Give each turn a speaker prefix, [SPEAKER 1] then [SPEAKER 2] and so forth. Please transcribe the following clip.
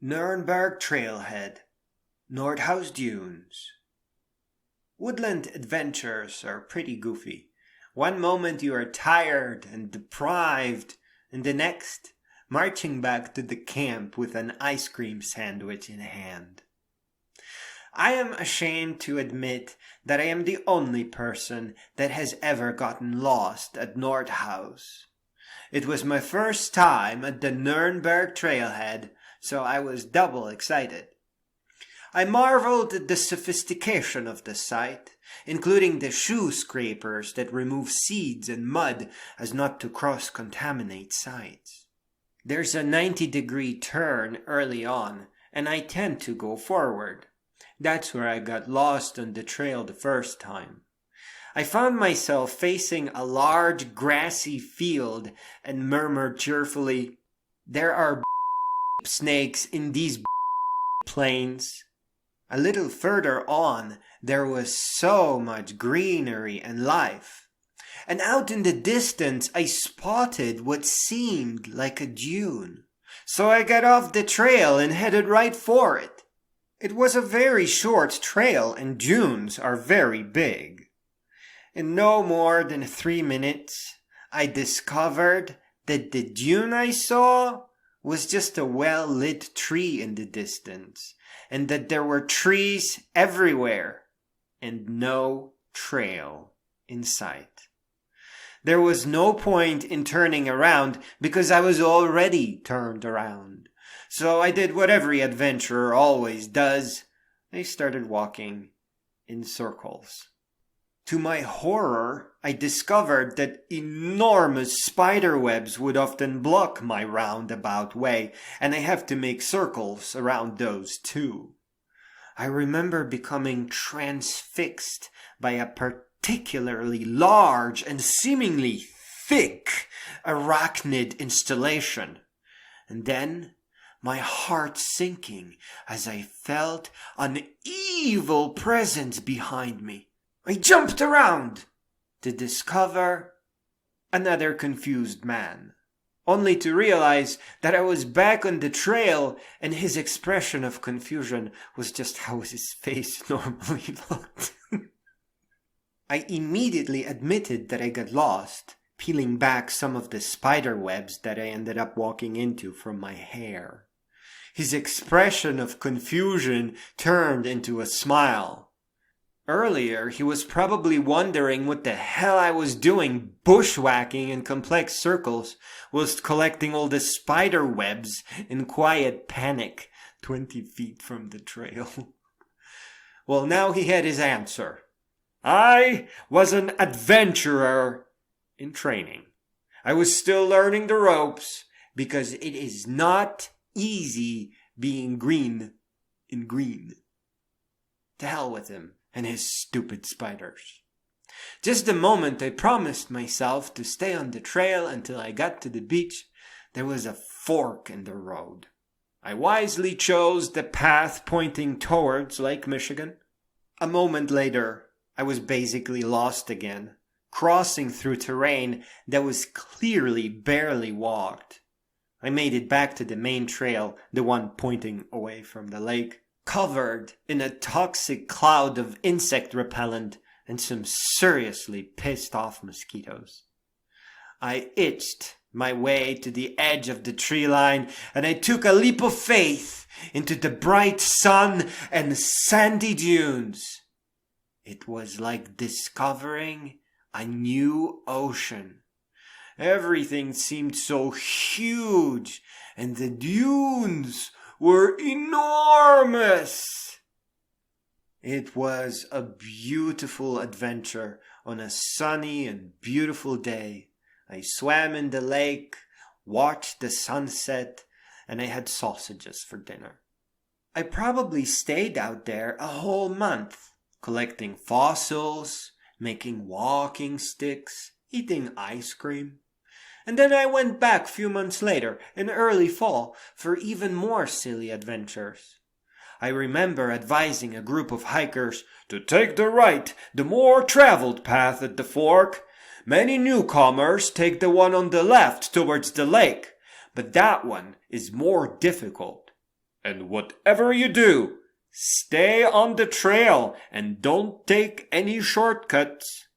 [SPEAKER 1] Nurnberg Trailhead, Nordhouse Dunes. Woodland Adventures are pretty goofy. One moment you are tired and deprived, and the next, marching back to the camp with an ice cream sandwich in hand. I am ashamed to admit that I am the only person that has ever gotten lost at Nordhouse. It was my first time at the Nurnberg Trailhead, so I was double excited. I marveled at the sophistication of the site, including the shoe scrapers that remove seeds and mud as not to cross-contaminate sites. There's a 90-degree turn early on, and I tend to go forward. That's where I got lost on the trail the first time. I found myself facing a large grassy field and murmured cheerfully, "There are snakes in these plains." A little further on, there was so much greenery and life. And out in the distance, I spotted what seemed like a dune. So I got off the trail and headed right for it. It was a very short trail, and dunes are very big. In no more than 3 minutes, I discovered that the dune I saw was just a well-lit tree in the distance, and that there were trees everywhere, and no trail in sight. There was no point in turning around because I was already turned around. So I did what every adventurer always does. I started walking in circles. To my horror, I discovered that enormous spider webs would often block my roundabout way, and I have to make circles around those too. I remember becoming transfixed by a particularly large and seemingly thick arachnid installation, and then my heart sinking as I felt an evil presence behind me. I jumped around to discover another confused man, only to realize that I was back on the trail and his expression of confusion was just how his face normally looked. I immediately admitted that I got lost, peeling back some of the spider webs that I ended up walking into from my hair. His expression of confusion turned into a smile. Earlier, he was probably wondering what the hell I was doing bushwhacking in complex circles whilst collecting all the spider webs in quiet panic 20 feet from the trail. Well, now he had his answer. I was an adventurer in training. I was still learning the ropes because it is not easy being green in green. To hell with him and his stupid spiders. Just the moment I promised myself to stay on the trail until I got to the beach, there was a fork in the road. I wisely chose the path pointing towards Lake Michigan. A moment later, I was basically lost again, crossing through terrain that was clearly barely walked. I made it back to the main trail, the one pointing away from the lake, covered in a toxic cloud of insect repellent and some seriously pissed off mosquitoes. I itched my way to the edge of the tree line, and I took a leap of faith into the bright sun and sandy dunes. It was like discovering a new ocean. Everything seemed so huge, and the dunes were enormous. It was a beautiful adventure on a sunny and beautiful day. I swam in the lake, watched the sunset, and I had sausages for dinner. I probably stayed out there a whole month, collecting fossils, making walking sticks, eating ice cream. And then I went back a few months later, in early fall, for even more silly adventures. I remember advising a group of hikers to take the right, the more traveled path at the fork. Many newcomers take the one on the left towards the lake, but that one is more difficult. And whatever you do, stay on the trail and don't take any shortcuts.